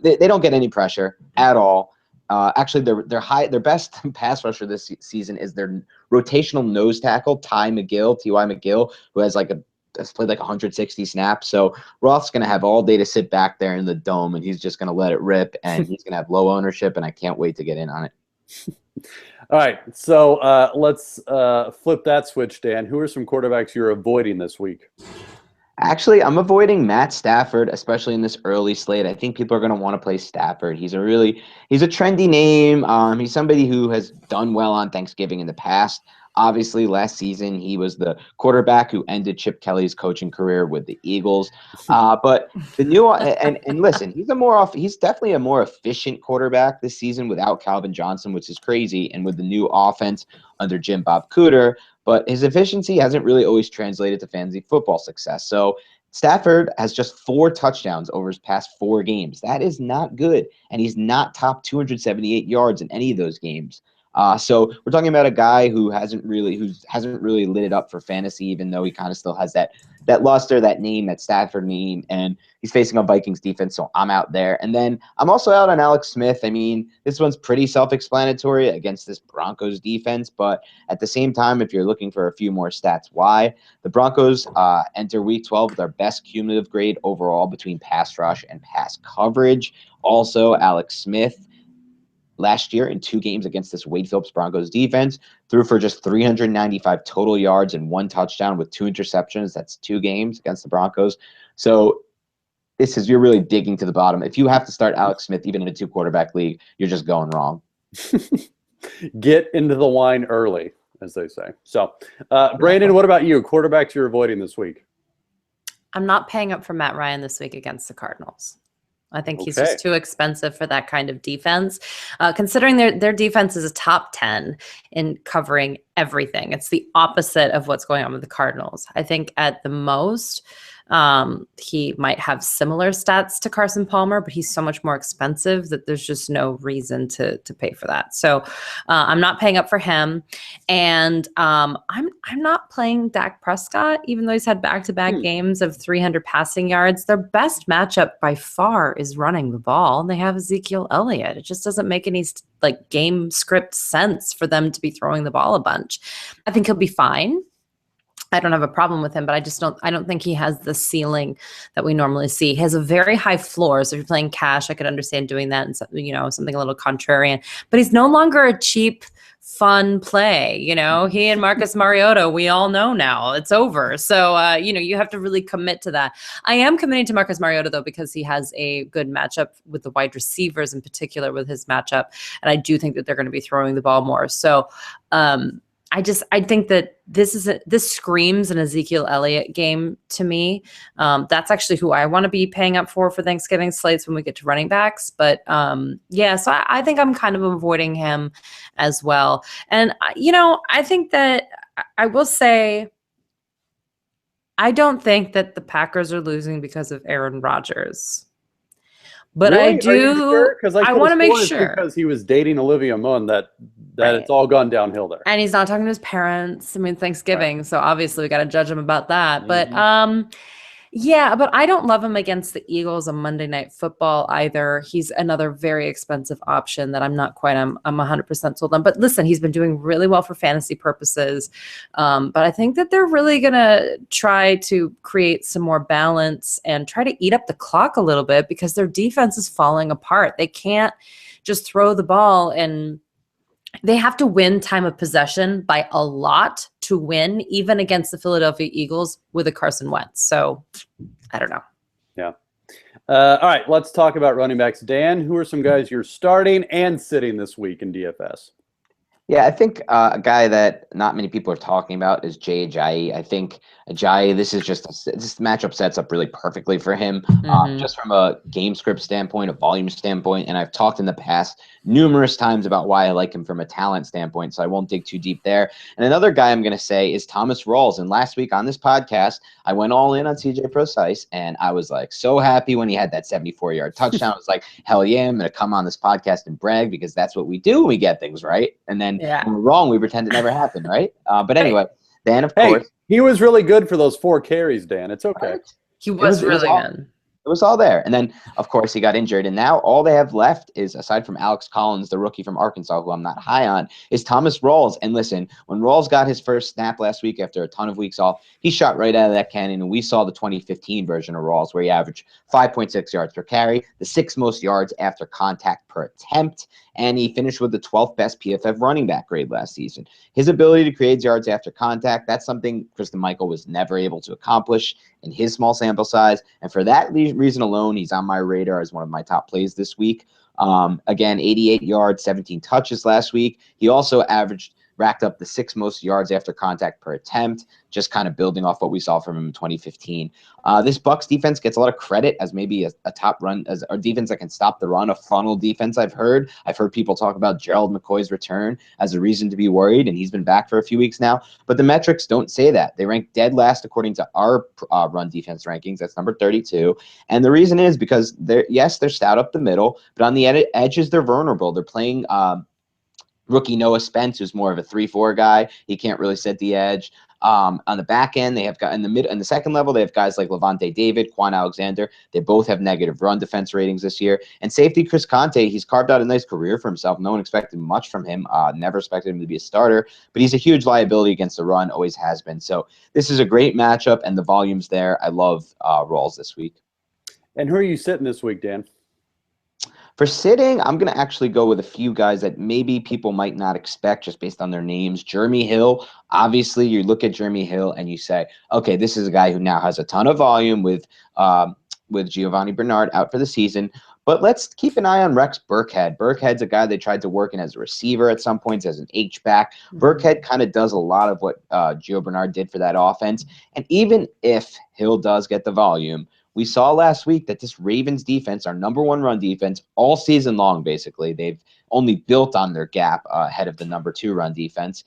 They don't get any pressure at all. Actually, their best pass rusher this season is their rotational nose tackle, Ty McGill, who has played like 160 snaps. So Roth's going to have all day to sit back there in the dome, and he's just going to let it rip, and he's going to have low ownership, and I can't wait to get in on it. All right, so let's flip that switch, Dan. Who are some quarterbacks you're avoiding this week? Actually, I'm avoiding Matt Stafford, especially in this early slate. I think people are going to want to play Stafford. He's a trendy name. He's somebody who has done well on Thanksgiving in the past. Obviously, last season, he was the quarterback who ended Chip Kelly's coaching career with the Eagles. But the new and listen, he's definitely a more efficient quarterback this season without Calvin Johnson, which is crazy, and with the new offense under Jim Bob Cooter. But his efficiency hasn't really always translated to fantasy football success. So Stafford has just 4 touchdowns over his past 4 games. That is not good, and he's not top 278 yards in any of those games. So we're talking about a guy who hasn't really lit it up for fantasy, even though he kind of still has that luster, that name, that Stafford name, and he's facing a Vikings defense, so I'm out there. And then I'm also out on Alex Smith. I mean, this one's pretty self-explanatory against this Broncos defense, but at the same time, if you're looking for a few more stats, why? The Broncos enter Week 12 with their best cumulative grade overall between pass rush and pass coverage. Also, Alex Smith, last year in 2 games against this Wade Phillips Broncos defense, threw for just 395 total yards and 1 touchdown with 2 interceptions. That's 2 games against the Broncos. So you're really digging to the bottom. If you have to start Alex Smith, even in a 2-quarterback league, you're just going wrong. Get into the wine early, as they say. So, Brandon, what about you? Quarterbacks you're avoiding this week? I'm not paying up for Matt Ryan this week against the Cardinals. I think he's just too expensive for that kind of defense. Considering their defense is a top 10 in covering everything. It's the opposite of what's going on with the Cardinals. I think at the most, he might have similar stats to Carson Palmer, but he's so much more expensive that there's just no reason to pay for that. So I'm not paying up for him. And I'm not playing Dak Prescott, even though he's had back-to-back games of 300 passing yards. Their best matchup by far is running the ball. And they have Ezekiel Elliott. It just doesn't make any game script sense for them to be throwing the ball a bunch. I think he'll be fine. I don't have a problem with him, but I don't think he has the ceiling that we normally see. He has a very high floor. So if you're playing cash, I could understand doing that and something a little contrarian. But he's no longer a cheap, fun play. He and Marcus Mariota, we all know now it's over. So you have to really commit to that. I am committing to Marcus Mariota though, because he has a good matchup with the wide receivers, in particular with his matchup, and I do think that they're going to be throwing the ball more. So I think that this screams an Ezekiel Elliott game to me. That's actually who I want to be paying up for Thanksgiving slates when we get to running backs. But so I think I'm kind of avoiding him as well. And I think that I will say, I don't think that the Packers are losing because of Aaron Rodgers. But really? I do. Because I want to make sure, because he was dating Olivia Munn that right. It's all gone downhill there. And he's not talking to his parents. I mean, Thanksgiving, right. So obviously we got to judge him about that. But Yeah, but I don't love him against the Eagles on Monday Night Football either. He's another very expensive option that I'm 100% sold on. But listen, he's been doing really well for fantasy purposes. But I think that they're really going to try to create some more balance and try to eat up the clock a little bit because their defense is falling apart. They can't just throw the ball, and they have to win time of possession by a lot to win, even against the Philadelphia Eagles with a Carson Wentz. So I don't know. Yeah. All right, let's talk about running backs. Dan, who are some guys you're starting and sitting this week in DFS? Yeah, I think a guy that not many people are talking about is Jay Ajayi. I think Ajayi, this matchup sets up really perfectly for him, just from a game script standpoint, a volume standpoint. And I've talked in the past numerous times about why I like him from a talent standpoint, so I won't dig too deep there. And another guy I'm going to say is Thomas Rawls. And last week on this podcast, I went all in on CJ Procise, and I was like so happy when he had that 74-yard touchdown. I was like, hell yeah, I'm going to come on this podcast and brag because that's what we do when we get things right. And then when we're wrong, we pretend it never happened, right? But anyway, Dan, of course. He was really good for those 4 carries, Dan. It's okay. Right? He was really good. It was all there. And then, of course, he got injured. And now all they have left is, aside from Alex Collins, the rookie from Arkansas, who I'm not high on, is Thomas Rawls. And listen, when Rawls got his first snap last week after a ton of weeks off, he shot right out of that cannon. And we saw the 2015 version of Rawls, where he averaged 5.6 yards per carry, the 6th most yards after contact per attempt. And he finished with the 12th best PFF running back grade last season. His ability to create yards after contact, that's something Kristen Michael was never able to accomplish in his small sample size. And for that reason alone, he's on my radar as one of my top plays this week. Again, 88 yards, 17 touches last week. He also racked up the 6th most yards after contact per attempt, just kind of building off what we saw from him in 2015. This Bucs defense gets a lot of credit as maybe a top run, as a defense that can stop the run, a funnel defense. I've heard people talk about Gerald McCoy's return as a reason to be worried, and he's been back for a few weeks now. But the metrics don't say that. They rank dead last according to our run defense rankings. That's number 32. And the reason is because they're stout up the middle, but on the edges, they're vulnerable. They're playing rookie Noah Spence, who's more of a 3-4 guy. He can't really set the edge. On the back end, they have got in the second level, they have guys like Levante David, Quan Alexander. They both have negative run defense ratings this year. And safety Chris Conte, he's carved out a nice career for himself. No one expected much from him. Never expected him to be a starter, but he's a huge liability against the run, always has been. So this is a great matchup, and the volume's there. I love Rawls this week. And who are you sitting this week, Dan? For sitting, I'm going to actually go with a few guys that maybe people might not expect just based on their names. Jeremy Hill, obviously, you look at Jeremy Hill and you say, okay, this is a guy who now has a ton of volume with Giovanni Bernard out for the season. But let's keep an eye on Rex Burkhead. Burkhead's a guy they tried to work in as a receiver at some points, as an H-back. Burkhead kind of does a lot of what Gio Bernard did for that offense. And even if Hill does get the volume, we saw last week that this Ravens defense, our number 1 run defense, all season long, basically, they've only built on their gap ahead of the number 2 run defense,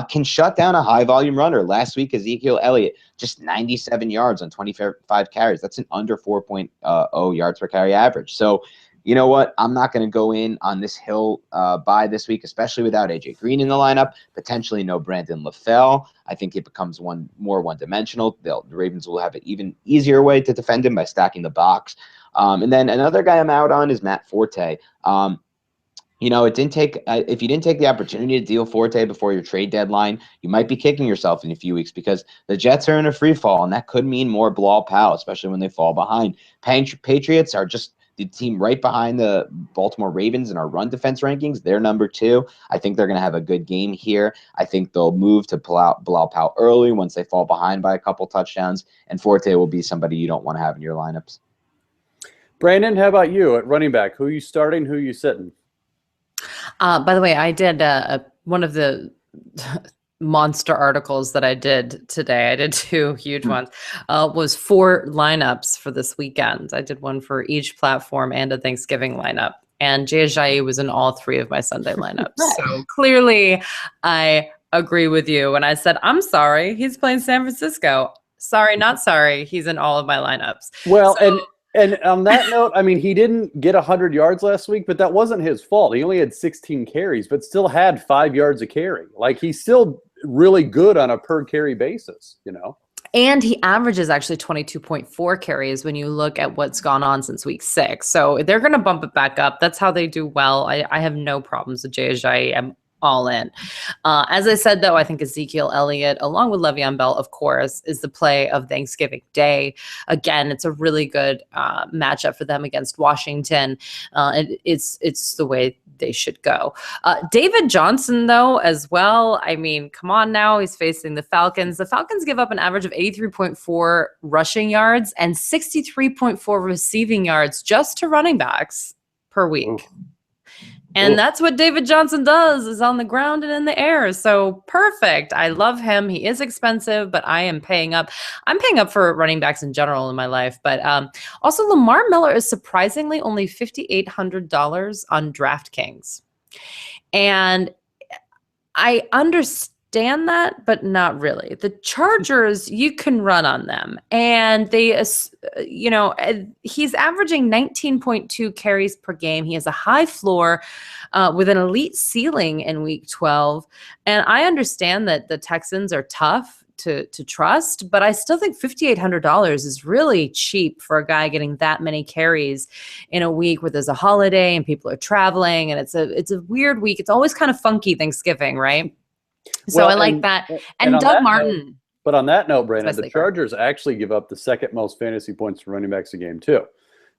can shut down a high-volume runner. Last week, Ezekiel Elliott, just 97 yards on 25 carries. That's an under 4.0 yards per carry average. So, you know what? I'm not going to go in on this Hill buy this week, especially without A.J. Green in the lineup, potentially no Brandon LaFell. I think it becomes more one-dimensional. The Ravens will have an even easier way to defend him by stacking the box. And then another guy I'm out on is Matt Forte. It didn't take if you didn't take the opportunity to deal Forte before your trade deadline, you might be kicking yourself in a few weeks because the Jets are in a free fall, and that could mean more Bilal Powell, especially when they fall behind. Patriots are just the team right behind the Baltimore Ravens in our run defense rankings. They're number 2. I think they're going to have a good game here. I think they'll move to pull out Bilal Powell early once they fall behind by a couple touchdowns, and Forte will be somebody you don't want to have in your lineups. Brandon, how about you at running back? Who are you starting? Who are you sitting? By the way, I did one of the monster articles that I did today. I did 2 huge ones. Was 4 lineups for this weekend. I did one for each platform and a Thanksgiving lineup. And Jay Ajayi was in all 3 of my Sunday lineups. So clearly, I agree with you. When I said, I'm sorry, he's playing San Francisco. Sorry, not sorry. He's in all of my lineups. Well, and on that note, I mean, he didn't get 100 yards last week, but that wasn't his fault. He only had 16 carries, but still had 5 yards a carry. Like, he's still really good on a per carry basis, And he averages actually 22.4 carries when you look at what's gone on since week 6. So they're going to bump it back up. That's how they do well. I have no problems with Jay Ajayi. I'm all in. As I said, though, I think Ezekiel Elliott, along with Le'Veon Bell, of course, is the play of Thanksgiving Day. Again, it's a really good matchup for them against Washington. It's the way they should go. David Johnson, though, as well. I mean, come on now. He's facing the Falcons. The Falcons give up an average of 83.4 rushing yards and 63.4 receiving yards just to running backs per week. Ooh. And that's what David Johnson does, is on the ground and in the air. So perfect. I love him. He is expensive, but I am paying up. I'm paying up for running backs in general in my life. But also Lamar Miller is surprisingly only $5,800 on DraftKings. And I understand that, but not really. The Chargers, you can run on them. And they, he's averaging 19.2 carries per game. He has a high floor with an elite ceiling in week 12. And I understand that the Texans are tough to trust, but I still think $5,800 is really cheap for a guy getting that many carries in a week where there's a holiday and people are traveling. And it's a weird week. It's always kind of funky Thanksgiving, right? So well, I like that. And Doug Martin. But on that note, Brandon, the Chargers actually give up the second most fantasy points to running backs a game, too.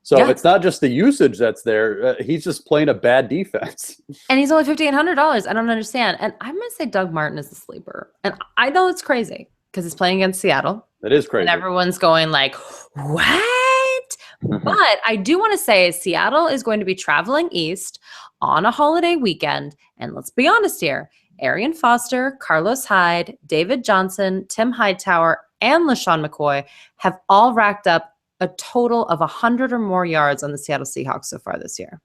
So it's not just the usage that's there. He's just playing a bad defense. And he's only $5,800. I don't understand. And I'm going to say Doug Martin is a sleeper. And I know it's crazy because he's playing against Seattle. That is crazy. And everyone's going like, what? But I do want to say Seattle is going to be traveling east on a holiday weekend. And let's be honest here. Arian Foster, Carlos Hyde, David Johnson, Tim Hightower, and LaShawn McCoy have all racked up a total of 100 or more yards on the Seattle Seahawks so far this year.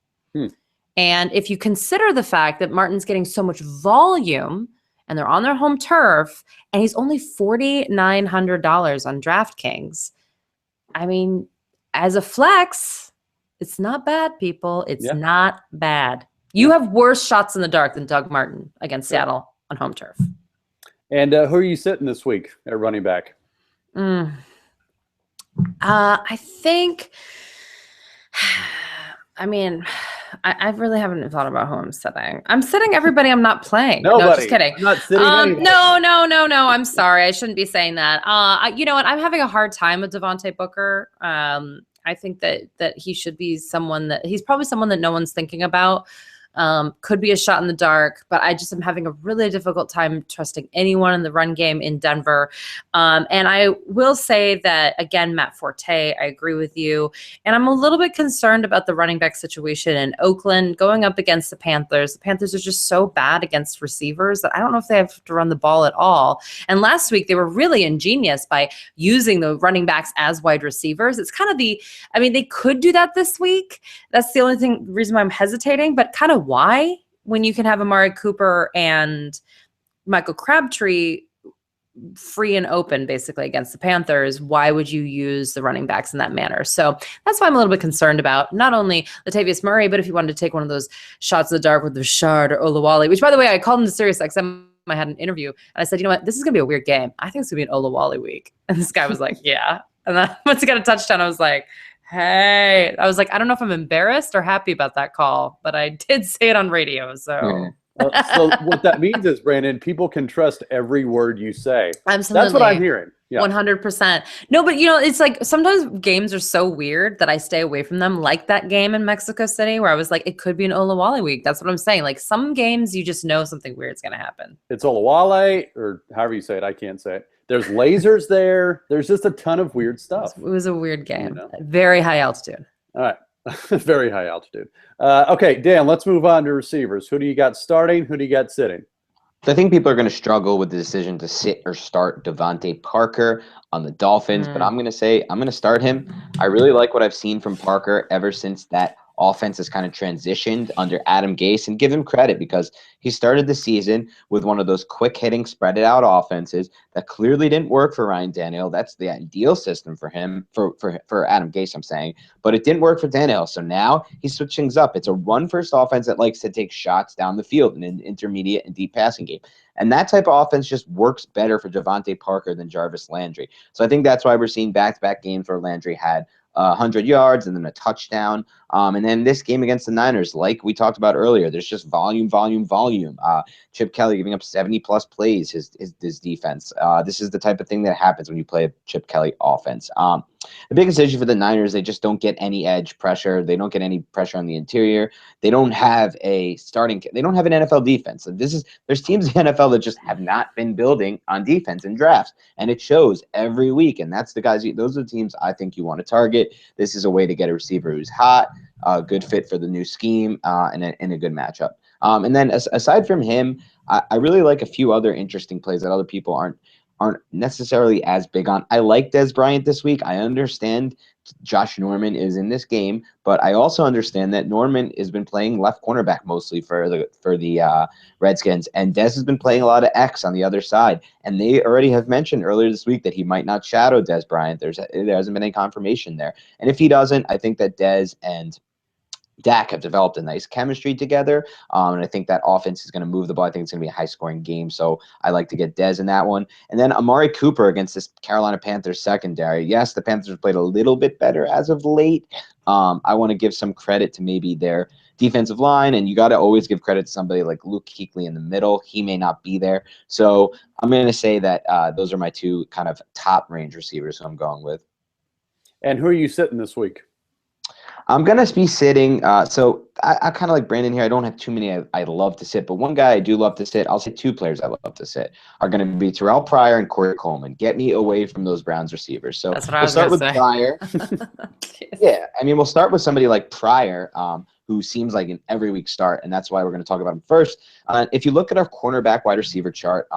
And if you consider the fact that Martin's getting so much volume and they're on their home turf and he's only $4,900 on DraftKings, I mean, as a flex, it's not bad, people. It's not bad. You have worse shots in the dark than Doug Martin against Seattle on home turf. And who are you sitting this week at running back? I think, I mean, I really haven't thought about who I'm sitting. I'm sitting everybody I'm not playing. Nobody. No, just kidding. I'm not sitting anybody. No. I'm sorry. I shouldn't be saying that. You know what? I'm having a hard time with Devontae Booker. I think that he should be he's probably someone that no one's thinking about. Could be a shot in the dark, but I just am having a really difficult time trusting anyone in the run game in Denver. And I will say that, again, Matt Forte, I agree with you. And I'm a little bit concerned about the running back situation in Oakland going up against the Panthers. The Panthers are just so bad against receivers that I don't know if they have to run the ball at all. And last week, they were really ingenious by using the running backs as wide receivers. It's kind of they could do that this week. That's the only reason why I'm hesitating, but kind of why, when you can have Amari Cooper and Michael Crabtree free and open basically against the Panthers, why would you use the running backs in that manner? So that's why I'm a little bit concerned about not only Latavius Murray, but if you wanted to take one of those shots in the dark with Rashard or Olawale, which, by the way, I called into Sirius XM. I had an interview and I said, you know what, this is going to be a weird game. I think it's going to be an Olawale week. And this guy was like, yeah. And then once he got a touchdown, I was like, hey, I don't know if I'm embarrassed or happy about that call, but I did say it on radio. So, so what that means is, Brandon, people can trust every word you say. Absolutely. That's what I'm hearing. Yeah. 100%. No, but it's like sometimes games are so weird that I stay away from them, like that game in Mexico City where I was like, it could be an Olawale week. That's what I'm saying. Like some games, you just know something weird's going to happen. It's Olawale, or however you say it. I can't say it. There's lasers there. There's just a ton of weird stuff. It was a weird game. Very high altitude. All right. Very high altitude. Okay, Dan, let's move on to receivers. Who do you got starting? Who do you got sitting? I think people are going to struggle with the decision to sit or start Devontae Parker on the Dolphins, but I'm going to say I'm going to start him. I really like what I've seen from Parker ever since that offense has kind of transitioned under Adam Gase, and give him credit because he started the season with one of those quick hitting, spread it out offenses that clearly didn't work for Ryan Tannehill. That's the ideal system for him, for Adam Gase, I'm saying, but it didn't work for Tannehill. So now he's switching things up. It's a run first offense that likes to take shots down the field in an intermediate and deep passing game. And that type of offense just works better for Devontae Parker than Jarvis Landry. So I think that's why we're seeing back-to-back games where Landry had 100 yards and then a touchdown. And then this game against the Niners, like we talked about earlier, there's just volume. Chip Kelly giving up 70-plus plays, his defense. This is the type of thing that happens when you play a Chip Kelly offense. The biggest issue for the Niners, they just don't get any edge pressure. They don't get any pressure on the interior. They don't have they don't have an NFL defense. So there's teams in the NFL that just have not been building on defense in drafts, and it shows every week. And that's those are the teams I think you want to target. This is a way to get a receiver who's hot, good fit for the new scheme, and a good matchup. And then aside from him, I really like a few other interesting plays that other people aren't necessarily as big on. I like Des Bryant this week. I understand Josh Norman is in this game, but I also understand that Norman has been playing left cornerback mostly for the Redskins, and Des has been playing a lot of X on the other side. And they already have mentioned earlier this week that he might not shadow Des Bryant. There hasn't been any confirmation there. And if he doesn't, I think that Des and Dak have developed a nice chemistry together, and I think that offense is going to move the ball. I think it's going to be a high-scoring game, so I like to get Dez in that one. And then Amari Cooper against this Carolina Panthers secondary. Yes, the Panthers have played a little bit better as of late. I want to give some credit to maybe their defensive line, and you got to always give credit to somebody like Luke Kuechly in the middle. He may not be there. So I'm going to say that those are my two kind of top range receivers who I'm going with. And who are you sitting this week? I'm going to be sitting. So I kind of like Brandon here. I don't have too many I love to sit, but one guy I do love to sit, I'll say two players I love to sit, are going to be Terrell Pryor and Corey Coleman. Get me away from those Browns receivers. So we'll start with Pryor. Yeah, I mean, we'll start with somebody like Pryor, who seems like an every week start, and that's why we're going to talk about him first. If you look at our cornerback wide receiver chart,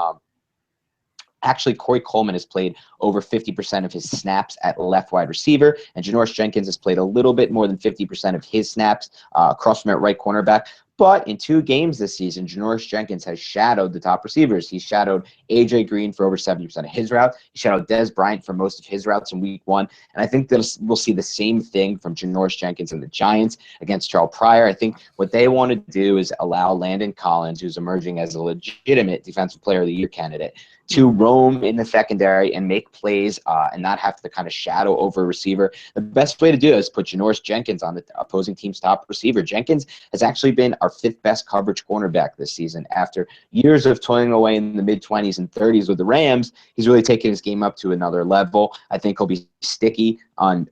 actually, Corey Coleman has played over 50% of his snaps at left wide receiver, and Janoris Jenkins has played a little bit more than 50% of his snaps across from at right cornerback. But in 2 games this season, Janoris Jenkins has shadowed the top receivers. He shadowed A.J. Green for over 70% of his routes. He shadowed Des Bryant for most of his routes in week 1. And I think that we'll see the same thing from Janoris Jenkins and the Giants against Terrell Pryor. I think what they want to do is allow Landon Collins, who's emerging as a legitimate Defensive Player of the Year candidate, to roam in the secondary and make plays and not have to kind of shadow over a receiver. The best way to do it is put Janoris Jenkins on the opposing team's top receiver. Jenkins has actually been our 5th best coverage cornerback this season. After years of toiling away in the mid-20s and 30s with the Rams, he's really taken his game up to another level. I think he'll be sticky on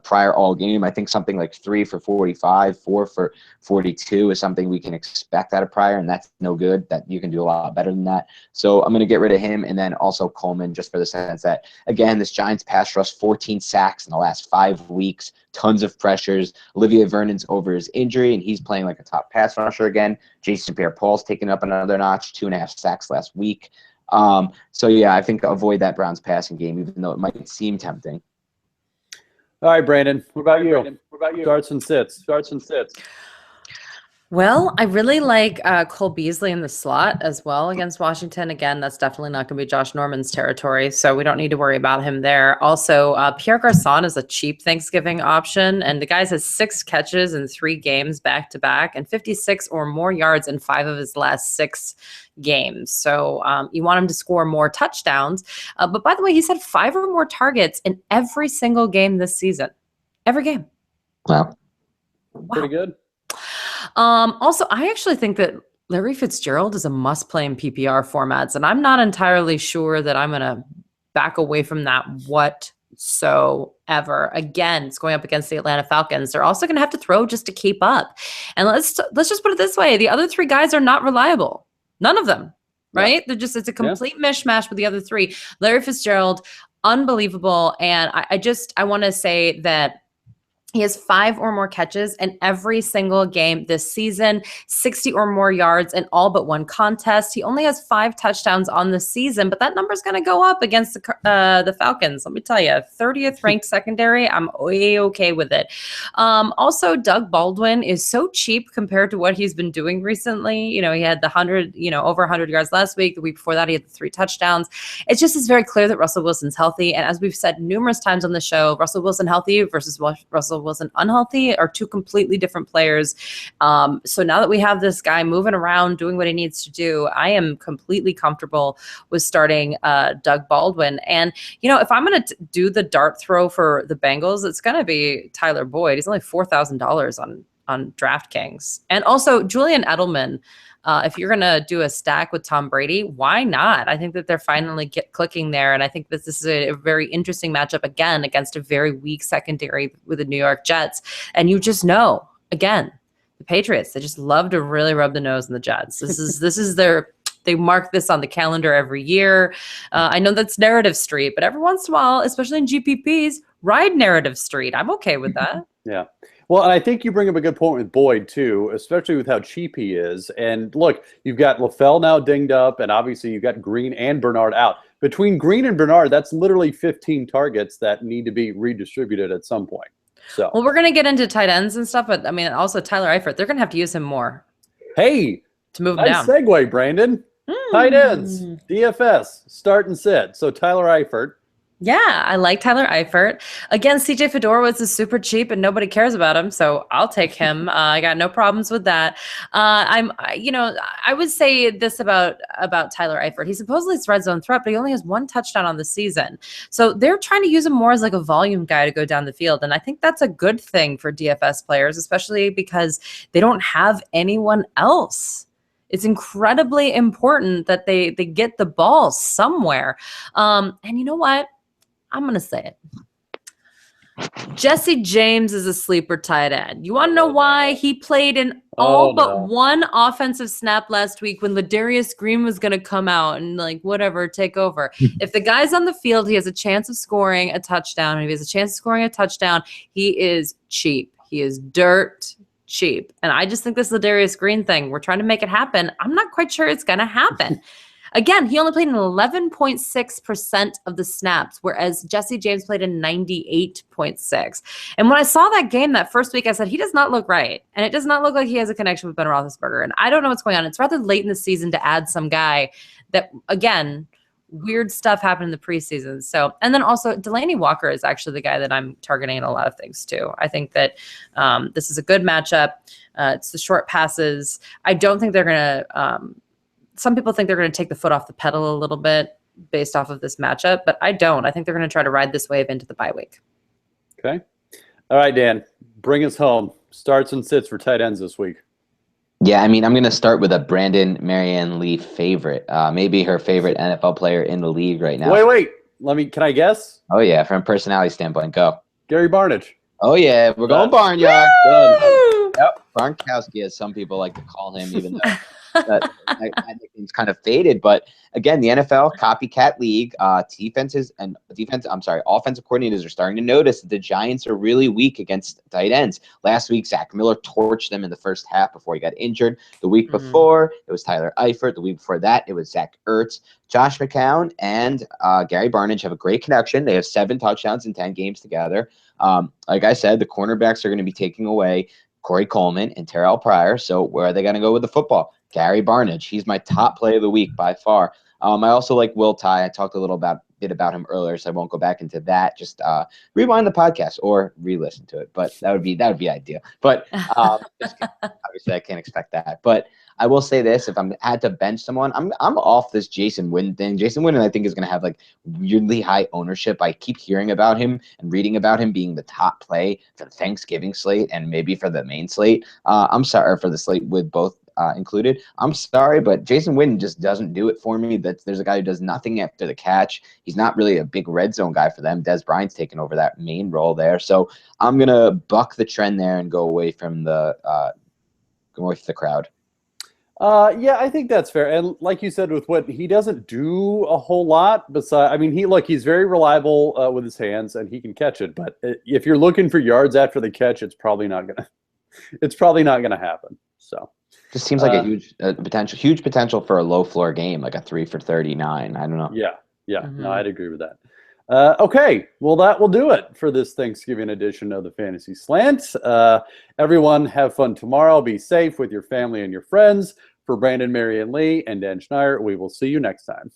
Pryor all game. I think something like 3 for 45, 4 for 42 is something we can expect out of Pryor, and that's no good. That you can do a lot better than that. So I'm going to get rid of him, and then also Coleman, just for the sense that, again, this Giants pass rush, 14 sacks in the last 5 weeks, tons of pressures. Olivier Vernon's over his injury, and he's playing like a top pass rusher again. Jason Pierre-Paul's taken up another notch, 2.5 sacks last week. So, yeah, I think avoid that Browns passing game, even though it might seem tempting. All right, Brandon. What about you? Starts and sits. Well, I really like Cole Beasley in the slot as well against Washington. Again, that's definitely not going to be Josh Norman's territory, so we don't need to worry about him there. Also, Pierre Garçon is a cheap Thanksgiving option, and the guy has 6 catches in 3 games back-to-back and 56 or more yards in 5 of his last 6 games. So you want him to score more touchdowns. But by the way, he's had 5 or more targets in every single game this season. Every game. Wow. Pretty good. Also, I actually think that Larry Fitzgerald is a must-play in PPR formats, and I'm not entirely sure that I'm going to back away from that whatsoever. Again, it's going up against the Atlanta Falcons. They're also going to have to throw just to keep up. And let's just put it this way. The other 3 guys are not reliable. None of them, right? Yeah. It's a complete mishmash with the other 3. Larry Fitzgerald, unbelievable. And I want to say that He has 5 or more catches in every single game this season, 60 or more yards in all but one contest. He only has 5 touchdowns on the season, but that number's going to go up against the Falcons. Let me tell you, 30th ranked secondary. I'm way okay with it. Also, Doug Baldwin is so cheap compared to what he's been doing recently. You know, he had the 100, over 100 yards last week. The week before that, he had the 3 touchdowns. It just is very clear that Russell Wilson's healthy. And as we've said numerous times on the show, Russell Wilson healthy versus Russell Wilson unhealthy are 2 completely different players. So now that we have this guy moving around, doing what he needs to do, I am completely comfortable with starting Doug Baldwin. And, if I'm going to do the dart throw for the Bengals, it's going to be Tyler Boyd. He's only $4,000 on DraftKings. And also Julian Edelman. If you're going to do a stack with Tom Brady, why not? I think that they're finally clicking there. And I think that this is a very interesting matchup again against a very weak secondary with the New York Jets. And you just know, again, the Patriots, they just love to really rub the nose in the Jets. This is they mark this on the calendar every year. I know that's Narrative Street, but every once in a while, especially in GPPs, ride Narrative Street. I'm okay with that. Yeah. Well, and I think you bring up a good point with Boyd, too, especially with how cheap he is. And look, you've got LaFell now dinged up, and obviously you've got Green and Bernard out. Between Green and Bernard, that's literally 15 targets that need to be redistributed at some point. So, well, we're going to get into tight ends and stuff, but I mean, also Tyler Eifert, they're going to have to use him more. Hey, to move him nice down. Segue, Brandon. Tight ends, DFS, start and sit. So Tyler Eifert. Yeah, I like Tyler Eifert. Again, CJ Fedorowicz is super cheap and nobody cares about him, so I'll take him. I got no problems with that. I would say this about Tyler Eifert. He supposedly is red zone threat, but he only has 1 touchdown on the season. So they're trying to use him more as like a volume guy to go down the field, and I think that's a good thing for DFS players, especially because they don't have anyone else. It's incredibly important that they get the ball somewhere. And you know what? I'm going to say it. Jesse James is a sleeper tight end. You want to know why? He played in all but 1 offensive snap last week when Ladarius Green was going to come out and take over. If the guy's on the field, he has a chance of scoring a touchdown. And if he has a chance of scoring a touchdown, he is cheap. He is dirt cheap. And I just think this Ladarius Green thing, we're trying to make it happen. I'm not quite sure it's going to happen. Again, he only played in 11.6% of the snaps, whereas Jesse James played in 98.6%. And when I saw that game that first week, I said, he does not look right. And it does not look like he has a connection with Ben Roethlisberger. And I don't know what's going on. It's rather late in the season to add some guy that, again, weird stuff happened in the preseason. So, and then also Delaney Walker is actually the guy that I'm targeting in a lot of things too. I think that this is a good matchup. It's the short passes. I don't think they're going to, some people think they're going to take the foot off the pedal a little bit based off of this matchup, but I don't. I think they're going to try to ride this wave into the bye week. Okay. All right, Dan, bring us home. Starts and sits for tight ends this week. Yeah, I mean, I'm going to start with a Marianne Lee favorite, maybe her favorite NFL player in the league right now. Wait. Can I guess? Oh, yeah, from a personality standpoint, go. Gary Barnage. Oh, yeah, we're going Barnyard. Yep, Gronkowski, as some people like to call him, even though that nickname's kind of faded. But again, the NFL copycat league, offensive coordinators are starting to notice that the Giants are really weak against tight ends. Last week, Zach Miller torched them in the first half before he got injured. The week before, it was Tyler Eifert. The week before that, it was Zach Ertz. Josh McCown and Gary Barnage have a great connection. They have 7 touchdowns in 10 games together. Like I said, the cornerbacks are going to be taking away Corey Coleman and Terrell Pryor. So where are they going to go with the football? Gary Barnage. He's my top play of the week by far. I also like Will Tye. I talked a little bit about him earlier, so I won't go back into that. Just rewind the podcast or re-listen to it. But that would be ideal. But obviously, I can't expect that. But I will say this: if I had to bench someone, I'm off this Jason Witten thing. Jason Witten, I think, is going to have weirdly high ownership. I keep hearing about him and reading about him being the top play for the Thanksgiving slate and maybe for the main slate. I'm sorry for the slate with both included. I'm sorry, but Jason Witten just doesn't do it for me. There's a guy who does nothing after the catch. He's not really a big red zone guy for them. Des Bryant's taken over that main role there. So I'm going to buck the trend there and go away from the crowd. Yeah, I think that's fair. And like you said, with what he doesn't do a whole lot besides, I mean, he's very reliable with his hands and he can catch it. But if you're looking for yards after the catch, it's probably not gonna happen. So Just seems like a huge potential for a low floor game, like a 3 for 39. I don't know. Yeah, no, I'd agree with that. Okay, well, that will do it for this Thanksgiving edition of the Fantasy Slant. Everyone have fun tomorrow. Be safe with your family and your friends. For Brandon, Marianne Lee, and Dan Schneier, we will see you next time.